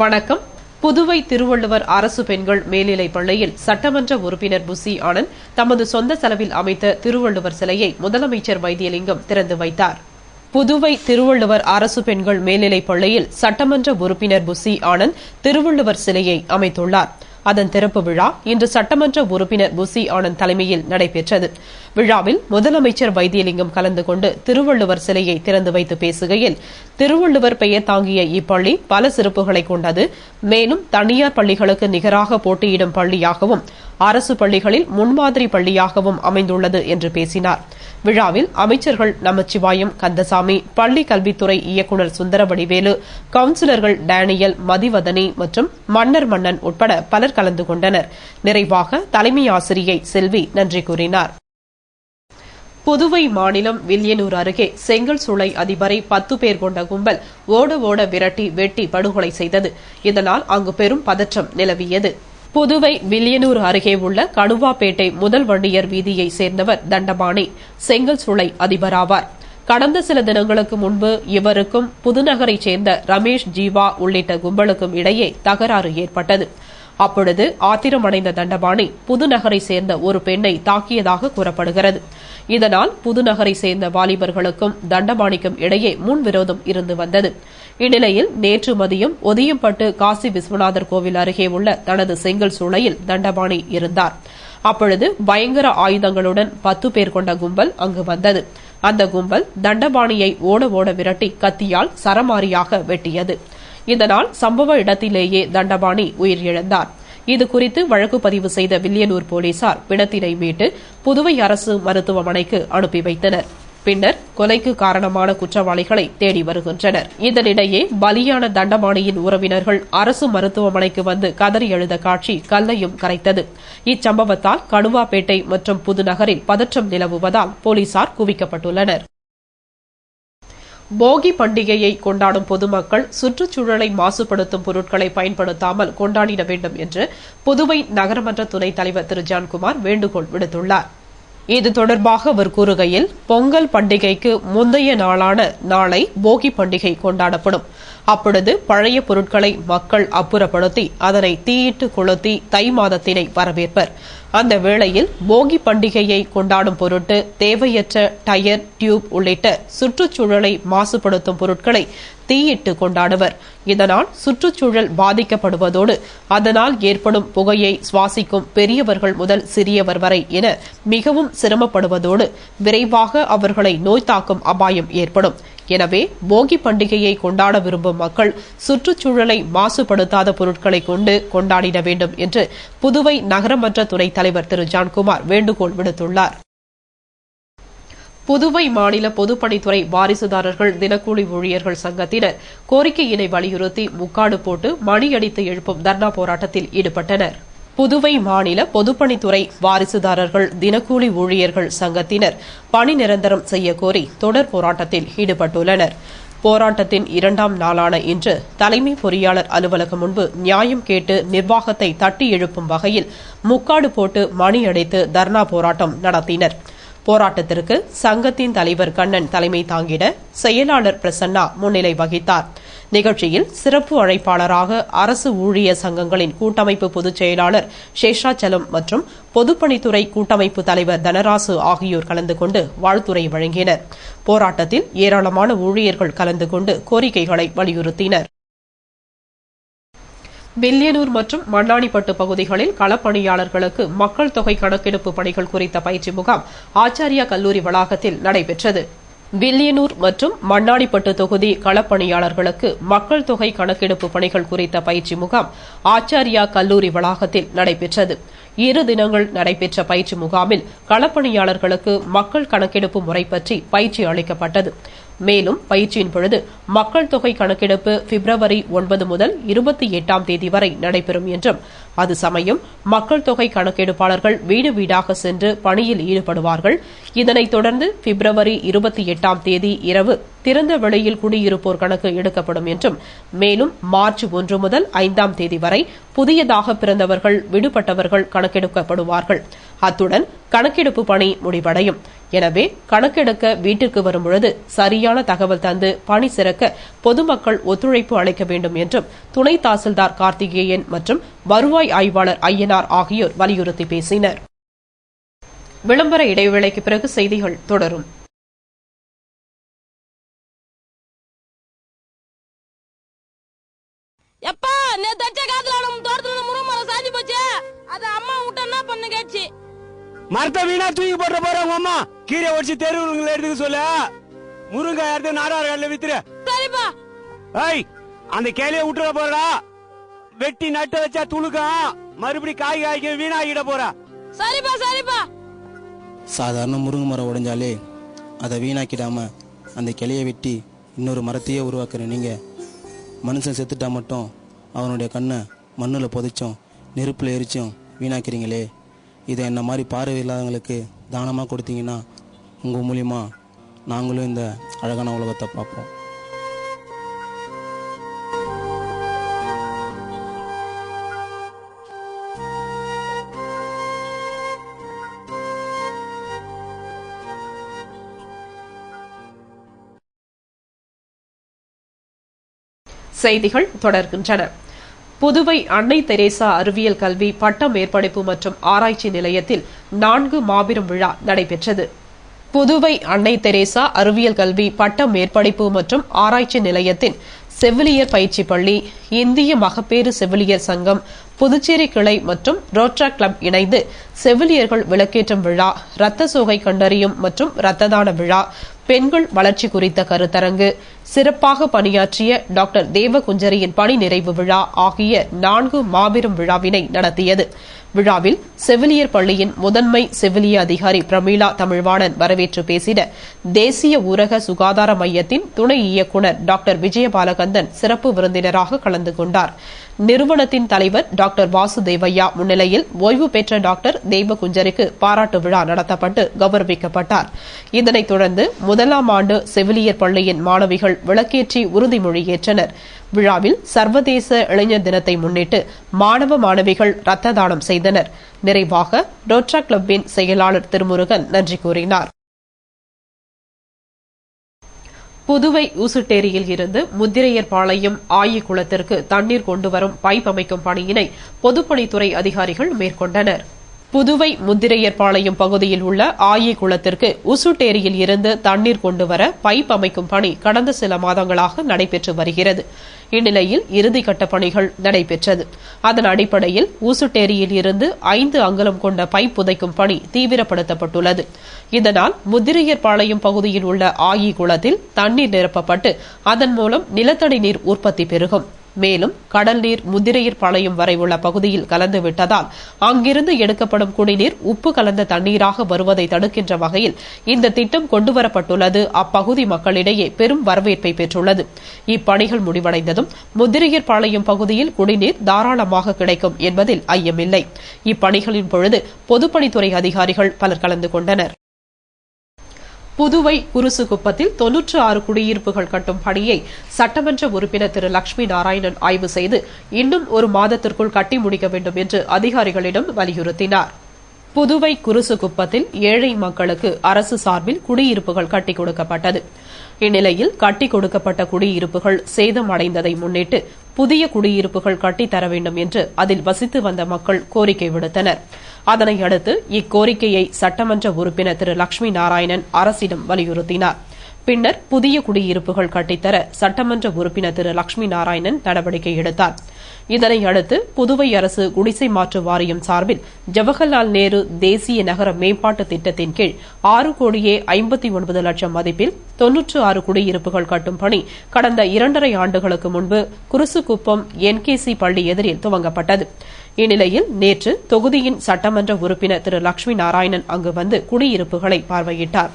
வணக்கம். புதுவை திருவள்ளுவர் அரசு பெண்கள் மேல்நிலைப் பள்ளியில் சட்டமன்ற உறுப்பினர் புசி ஆனந்த் தமது சொந்த செலவில் அமைத்த திருவள்ளுவர் சிலையை முதலமைச்சர் வைத்தியலிங்கம் திறந்து வைத்தார். புதுவை திருவள்ளுவர் அரசு பெண்கள் மேல்நிலைப் பள்ளியில் சட்டமன்ற உறுப்பினர் புசி ஆனந்த் திருவள்ளுவர் சிலையை அமைத்துள்ளார். அதன் திறப்பு விழா இன்று சட்டமன்ற உறுப்பினர் புசி ஆனந்த் தலைமையில் நடைபெற்றது. விழாவில் முதலமைச்சர் வைத்தியலிங்கம் கலந்து கொண்டு திருவள்ளுவர் சிலையை திறந்து வைத்து பேசுகையில், திருவள்ளுவர் பெயர் தாங்கிய இப்பள்ளி பல சிறப்புகளை கொண்டது. மேலும் தனியார் பள்ளிகளுக்கு நிகராக போட்டியிடும் பள்ளியாகவும் அரசு பள்ளிகளில் முன்மாதிரி பள்ளியாகவும் அமைந்துள்ளது என்று பேசினார். விழாவில் அமைச்சர்கள் நமச்சிவாயம், கந்தசாமி, பள்ளி கல்வித்துறை இயக்குநர் சுந்தரவடிவேலு, கவுன்சிலர்கள் டேனியல், மதிவதனி மற்றும் மன்னர் மன்னன் உட்பட பலர் கலந்து கொண்டனர். நிறைவாக தலைமை ஆசிரியை செல்வி நன்றி கூறினார். புதுவை மாநிலம் வில்லியனூர் அருகே செங்கல் சூளை அதிபரை 10 பேர் கொண்ட கும்பல் ஓட விரட்டி வெட்டி படுகொலை செய்தது. இதனால் அங்கு பெரும் பதற்றம் நிலவியது. புதுவை வில்லியனூர் அருகே உள்ள கடுவாப்பேட்டை முதல் வண்டியர் வீதியை சேர்ந்தவர் தண்டபாணி செங்கல் சூளை அதிபராவார். கடந்த சில தினங்களுக்கு முன்பு இவருக்கும் புதுநகரைச் சேர்ந்த ரமேஷ், ஜீவா உள்ளிட்ட கும்பலுக்கும் இடையே தகராறு ஏற்பட்டது. அப்பொழுது ஆத்திரமடைந்த தண்டபாணி புதுநகரை சேர்ந்த ஒரு பெண்ணை தாக்கியதாக கூறப்படுகிறது. இதனால் புதுநகரை சேர்ந்த வாலிபர்களுக்கும் தண்டபாணிக்கும் இடையே முன்விரோதம் இருந்து வந்தது. இந்நிலையில் நேற்று மதியம் ஒதியம்பட்டு காசி விஸ்வநாதர் கோவில் அருகே உள்ள தனது செங்கல் சூளையில் தண்டபாணி இருந்தார். அப்பொழுது பயங்கர ஆயுதங்களுடன் 10 பேர் கொண்ட கும்பல் அங்கு வந்தது. அந்த கும்பல் தண்டபாணியை ஓட விரட்டி கத்தியால் சரமாரியாக வெட்டியது. இதனால் சம்பவ இடத்திலேயே தண்டபாணி உயிரிழந்தார். இதுகுறித்து வழக்கு பதிவு செய்த வில்லியனூர் போலீசார் பிணத்தினை மீட்டு புதுவை அரசு மருத்துவமனைக்கு அனுப்பி வைத்தனர். பின்னர் கொலைக்கு காரணமான குற்றவாளிகளை தேடி வருகின்றனர். இதனிடையே பலியான தண்டபாணியின் உறவினர்கள் அரசு மருத்துவமனைக்கு வந்து கதறி எழுத காட்சி கல்லையும் கரைத்தது. இச்சம்பவத்தால் கடுவாப்பேட்டை மற்றும் புதுநகரில் பதற்றம் நிலவுவதால் போலீசார் குவிக்கப்பட்டுள்ளனர். போகி பண்டிகையை கொண்டாடும் பொதுமக்கள் சுற்றுச்சூழலை மாசுபடுத்தும் பொருட்களை பயன்படுத்தாமல் கொண்டாடிட வேண்டும் என்று புதுவை நகரமன்ற துணைத் தலைவர் திரு ஜான்குமார் வேண்டுகோள் விடுத்துள்ளார். இது தொடர்பாக அவர் கூறுகையில், பொங்கல் பண்டிகைக்கு முந்தைய நாளான நாளை போகி பண்டிகை கொண்டாடப்படும். அப்பொழுது பழைய பொருட்களை மக்கள் அப்புறப்படுத்தி அதனை தீயிட்டு கொளுத்தி தை மாதத்தினை வரவேற்பர். அந்த வேளையில் போகி பண்டிகையை கொண்டாடும் பொருட்டு தேவையற்ற டயர், டியூப் உள்ளிட்ட சுற்றுச்சூழலை மாசுபடுத்தும் பொருட்களை தீயிட்டு கொண்டாடுவர். இதனால் சுற்றுச்சூழல் பாதிக்கப்படுவதோடு அதனால் ஏற்படும் புகையை சுவாசிக்கும் பெரியவர்கள் முதல் சிறியவர் வரை என மிகவும் சிரமப்படுவதோடு விரைவாக அவர்களை நோய் தாக்கும் அபாயம் ஏற்படும். எனவே போகி பண்டிகையை கொண்டாட விரும்பும் மக்கள் சுற்றுச்சூழலை மாசுபடுத்தாத பொருட்களை கொண்டு கொண்டாடிட வேண்டும் என்று புதுவை நகரமன்ற துணைத் தலைவர் திரு ஜான்குமார் வேண்டுகோள் விடுத்துள்ளார். புதுவை மாநில பொதுப்பணித்துறை வாரிசுதாரர்கள் தினக்கூலி ஊழியர்கள் சங்கத்தினர் கோரிக்கையினை வலியுறுத்தி முக்காடு போட்டு மணியடித்து எழுப்பும் தர்ணா போராட்டத்தில் ஈடுபட்டனர். புதுவை மாநில பொதுப்பணித்துறை வாரிசுதாரர்கள் தினக்கூலி ஊழியர்கள் சங்கத்தினர் பணி நிரந்தரம் செய்ய கோரி தொடர் போராட்டத்தில் ஈடுபட்டுள்ளனர். போராட்டத்தின் 2ஆம் நாளான இன்று தலைமை பொறியாளர் அலுவலகம் முன்பு நியாயம் கேட்டு நிர்வாகத்தை தட்டி எழுப்பும் வகையில் முக்காடு போட்டு மணி அடித்து தர்ணா போராட்டம் நடத்தினர். போராட்டத்திற்கு சங்கத்தின் தலைவர் கண்ணன் தலைமை தாங்கிட செயலாளர் பிரசன்னா முன்னிலை வகித்தார். நிகழ்ச்சியில் சிறப்பு அழைப்பாளராக அரசு ஊழியர் சங்கங்களின் கூட்டமைப்பு பொதுச் செயலாளர் சேஷாச்சலம் மற்றும் பொதுப்பணித்துறை கூட்டமைப்பு தலைவர் தனராசு ஆகியோர் கலந்து கொண்டு வாழ்த்துரை வழங்கினர். போராட்டத்தில் ஏராளமான ஊழியர்கள் கலந்து கொண்டு கோரிக்கைகளை வலியுறுத்தினர். வில்லியனூர் மற்றும் மண்ணாடிப்பட்டு பகுதிகளில் களப்பணியாளர்களுக்கு மக்கள் தொகை கணக்கெடுப்பு பணிகள் குறித்த பயிற்சி முகாம் ஆச்சாரியா கல்லூரி வளாகத்தில் நடைபெற்றது. வில்லியனூர் மற்றும் மண்ணாடிப்பட்டு தொகுதி களப்பணியாளர்களுக்கு மக்கள் தொகை கணக்கெடுப்பு பணிகள் குறித்த பயிற்சி முகாம் ஆச்சாரியா கல்லூரி வளாகத்தில் நடைபெற்றது. 2 தினங்கள் நடைபெற்ற பயிற்சி முகாமில் களப்பணியாளர்களுக்கு மக்கள் கணக்கெடுப்பு முறை பற்றி பயிற்சி அளிக்கப்பட்டது. மேலும் பயிற்சியின் பொழுது மக்கள் தொகை கணக்கெடுப்பு பிப்ரவரி 9 முதல் 28ஆம் தேதி வரை நடைபெறும் என்றும், அது சமயம் மக்கள் தொகை கணக்கெடுப்பாளர்கள் வீடு வீடாக சென்று பணியில் ஈடுபடுவார்கள். இதனைத் தொடர்ந்து பிப்ரவரி 28ஆம் தேதி இரவு திறந்த வெளியில் குடியிருப்போர் கணக்கு எடுக்கப்படும் என்றும், மேலும் மார்ச் 1 முதல் 5ஆம் தேதி வரை புதியதாக பிறந்தவர்கள், விடுபட்டவர்கள் கணக்கெடுக்கப்படுவார்கள். அத்துடன் கணக்கெடுப்பு பணி முடிவடையும். எனவே கணக்கெடுக்க வீட்டிற்கு வரும்பொழுது சரியான தகவல் தந்து பணி சிறக்க பொதுமக்கள் ஒத்துழைப்பு அளிக்க வேண்டும் என்றும் துணை தாசில்தார் கார்த்திகேயன் மற்றும் வருவாய் ஆய்வாளர் ஐயனார் ஆகியோர் வலியுறுத்தி பேசினர். விளம்பர இடைவேளைக்கு பிறகு செய்திகள் தொடரும். எப்பா நேத்து அடிச்ச காத்துல நம்ம தோட்டத்துல முருங்கமரம் சாஞ்சி போச்சு. அத அம்மா விட்டு என்ன பண்ணு கேட்சி. மரத்தை வீணா தூக்கி போட்டு போறாங்க அம்மா. கீரை ஒடிச்சு தெருவுங்களை எடுத்துக்க சொல்ல. முருங்கை எடுத்து நாடார் கடையில வித்துரு. சரிப்பா. ஏய் அந்த கேலிய விட்டுற போறடா. வெட்டி நட்டு வச்சா துளுக்கம். மறுபடியும் காய்க்க வீணாகிட போறா. சரிப்பா சரிப்பா. சாதாரண முருங்கை மரம் உடைஞ்சாலே அதை வீணாக்கிடாம அந்த கிளையை வெட்டி இன்னொரு மரத்தையே உருவாக்குற நீங்க மனுஷன் செத்துட்டா மட்டும் அவனுடைய கண்ணை மண்ணில் புதைச்சும் நெருப்பில் எரிச்சும் வீணாக்கிறீங்களே. இதை என்ன மாதிரி பார்வை இல்லாதவங்களுக்கு தானமாக கொடுத்தீங்கன்னா உங்கள் மூலியமா நாங்களும் இந்த அழகான உலகத்தை பார்ப்போம். செய்திகள் தொடர்கின்றன. புதுவை அன்னை தெரேசா அறிவியல் கல்வி பட்ட மேற்படிப்பு மற்றும் ஆராய்ச்சி நிலையத்தில் 4 மாபெரும் விழா நடைபெற்றது. புதுவை அன்னை தெரேசா அறிவியல் கல்வி பட்ட மேற்படிப்பு மற்றும் ஆராய்ச்சி நிலையத்தின் செவிலியர் பயிற்சி பள்ளி, இந்திய மகப்பேறு செவிலியர் சங்கம், புதுச்சேரி கிளை மற்றும் ரோட்ரா கிளப் இணைந்து செவிலியர்கள் விளக்கேற்றும் விழா, இரத்த சோகை கண்டறியும் மற்றும் இரத்த தான விழா, பெண்கள் வளர்ச்சி குறித்த கருத்தரங்கு, சிறப்பாக பணியாற்றிய டாக்டர் தேவகுஞ்சரியின் பணி நிறைவு விழா ஆகிய 4 மாபெரும் விழாவினை நடத்தியது. விழாவில் செவிலியர் பள்ளியின் முதன்மை செவிலிய அதிகாரி பிரமீளா தமிழ்வாணன் வரவேற்று பேசிட, தேசிய ஊரக சுகாதார மையத்தின் துணை இயக்குநர் டாக்டர் விஜயபாலகந்தன் சிறப்பு விருந்தினராக கலந்து கொண்டார். நிறுவனத்தின் தலைவர் டாக்டர் வாசுதேவையா முன்னிலையில் ஓய்வு பெற்ற டாக்டர் தேவகுஞ்சரிக்கு பாராட்டு விழா நடத்தப்பட்டு கௌரவிக்கப்பட்டார். இதனைத் தொடர்ந்து 1ஆம் ஆண்டு செவிலியர் பள்ளியின் மாணவிகள் விளக்கேற்றி உறுதிமொழி ஏற்றனர். விழாவில் சர்வதேச இளைஞர் தினத்தை முன்னிட்டு மாணவ மாணவிகள் ரத்த தானம் செய்தனர். நிறைவாக ரோட்ரா கிளப்பின் செயலாளர் திருமுருகன் நன்றி கூறினார். புதுவை ஊசுட்டேரியில் இருந்து முத்திரையர்பாளையம் ஆயிக்குளத்திற்கு தண்ணீர் கொண்டுவரும் பைப் அமைக்கும் பணியினை பொதுப்பணித்துறை அதிகாரிகள் மேற்கொண்டனர். புதுவை முத்திரையர்பாளையம் பகுதியில் உள்ள ஆயிக்குளத்திற்கு ஊசுட்டேரியில் இருந்து தண்ணீர் கொண்டுவர பைப் அமைக்கும் பணி கடந்த சில மாதங்களாக நடைபெற்று வருகிறது. இந்நிலையில் இறுதிக்கட்ட பணிகள் நடைபெற்றது. அதன் அடிப்படையில் ஊசுட்டேரியில் இருந்து 5 அங்குலம் கொண்ட பைப் புதைக்கும் பணி தீவிரப்படுத்தப்பட்டுள்ளது. இதனால் முத்திரையர்பாளையம் பகுதியில் உள்ள ஆயிக்குளத்தில் தண்ணீர் நிரப்பப்பட்டு அதன் மூலம் நிலத்தடி நீர் உற்பத்தி பெருகும். மேலும் கடல் நீர் முத்திரையர்பாளையம் வரை உள்ள பகுதியில் கலந்துவிட்டதால் அங்கிருந்து எடுக்கப்படும் குடிநீர் உப்பு கலந்த தண்ணீராக வருவதை தடுக்கின்ற வகையில் இந்த திட்டம் கொண்டுவரப்பட்டுள்ளது அப்பகுதி மக்களிடையே பெரும் வரவேற்பை பெற்றுள்ளது. இப்பணிகள் முடிவடைந்ததும் முத்திரையர்பாளையம் பகுதியில் குடிநீர் தாராளமாக கிடைக்கும் என்பதில் ஐயமில்லை. இப்பணிகளின் பொழுது பொதுப்பணித்துறை அதிகாரிகள் பலர் கலந்து கொண்டனர். புதுவை குருசுகுப்பத்தில் 96 குடியிருப்புகள் கட்டும் பணியை சட்டமன்ற உறுப்பினர் திரு லட்சுமி நாராயணன் ஆய்வு செய்து இன்னும் 1 மாதத்திற்குள் கட்டி முடிக்க வேண்டும் என்று அதிகாரிகளிடம் வலியுறுத்தினார். புதுவை குருசுகுப்பத்தில் ஏழை மக்களுக்கு அரசு சார்பில் குடியிருப்புகள் கட்டிக் கொடுக்கப்பட்டது. இந்நிலையில் கட்டிக் கொடுக்கப்பட்ட குடியிருப்புகள் சேதம் அடைந்ததை முன்னிட்டு புதிய குடியிருப்புகள் கட்டித்தர வேண்டும் என்று அதில் வசித்து வந்த மக்கள் கோரிக்கை விடுத்தனர். அதனை அடுத்து இக்கோரிக்கையை சட்டமன்ற உறுப்பினர் திரு லட்சுமி நாராயணன் அரசிடம் வலியுறுத்தினார். பின்னர் புதிய குடியிருப்புகள் கட்டித்தர சட்டமன்ற உறுப்பினர் திரு லட்சுமி நாராயணன் நடவடிக்கை எடுத்தார். இதனை அடுத்து புதுவை அரசு குடிசை மாற்று வாரியம் சார்பில் ஜவஹர்லால் நேரு தேசிய நகர மேம்பாட்டு திட்டத்தின் கீழ் 6,59,00,000 மதிப்பில் 96 குடியிருப்புகள் கட்டும் பணி கடந்த 2.5 ஆண்டுகளுக்கு முன்பு குருசுகுப்பம் NKC பள்ளி எதிரில் துவங்கப்பட்டது. இந்நிலையில் நேற்று தொகுதியின் சட்டமன்ற உறுப்பினர் திரு லட்சுமி நாராயணன் அங்கு வந்து குடியிருப்புகளை பார்வையிட்டார்.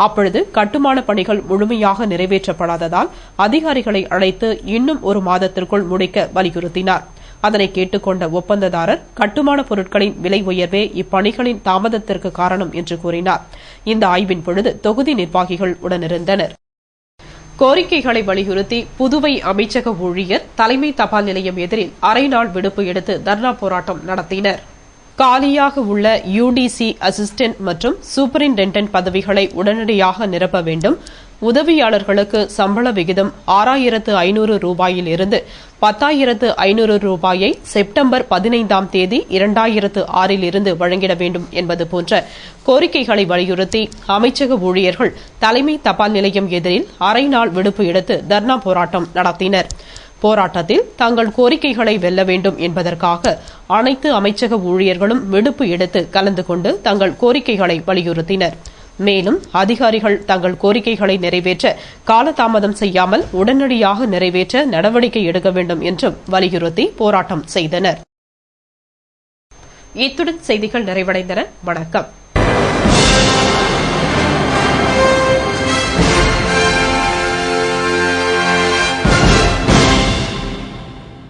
அப்பொழுது கட்டுமான பணிகள் முழுமையாக நிறைவேற்றப்படாததால் அதிகாரிகளை அழைத்து இன்னும் 1 மாதத்திற்குள் முடிக்க வலியுறுத்தினார். அதனை கேட்டுக்கொண்ட ஒப்பந்ததாரர் கட்டுமான பொருட்களின் விலை உயர்வே இப்பணிகளின் தாமதத்திற்கு காரணம் என்று கூறினார். இந்த ஆய்வின் பொழுது தொகுதி நிர்வாகிகள் உடனிருந்தனர். கோரிக்கைகளை வலியுறுத்தி புதுவை அமைச்சக ஊழியர் தலைமை தபால் நிலையம் எதிரில் அரை நாள் விடுப்பு எடுத்து தர்ணா போராட்டம் நடத்தினர். காலியாக உள்ள யுடிசி அசிஸ்டன்ட் மற்றும் சூப்பரிண்டென்டென்ட் பதவிகளை உடனடியாக நிரப்ப வேண்டும். உதவியாளர்களுக்கு சம்பள விகிதம் 6,500 ரூபாயில் இருந்து 10,500 ரூபாயை செப்டம்பர் 15ஆம் தேதி 2006 இருந்து வழங்கிட வேண்டும் என்பது போன்ற கோரிக்கைகளை வலியுறுத்தி அமைச்சக ஊழியர்கள் தலைமை தபால் நிலையம் எதிரில் அரை நாள் விடுப்பு எடுத்து தர்ணா போராட்டம் நடத்தினர். போராட்டத்தில் தங்கள் கோரிக்கைகளை வெல்ல வேண்டும் என்பதற்காக அனைத்து அமைச்சக ஊழியர்களும் விடுப்பு எடுத்து கலந்து கொண்டு தங்கள் கோரிக்கைகளை வலியுறுத்தினர். மேலும் அதிகாரிகள் தங்கள் கோரிக்கைகளை நிறைவேற்ற காலதாமதம் செய்யாமல் உடனடியாக நிறைவேற்ற நடவடிக்கை எடுக்க வேண்டும் என்றும் வலியுறுத்தி போராட்டம் செய்தனர். இத்துடன் செய்திகள் நிறைவடைந்தன. வணக்கம்.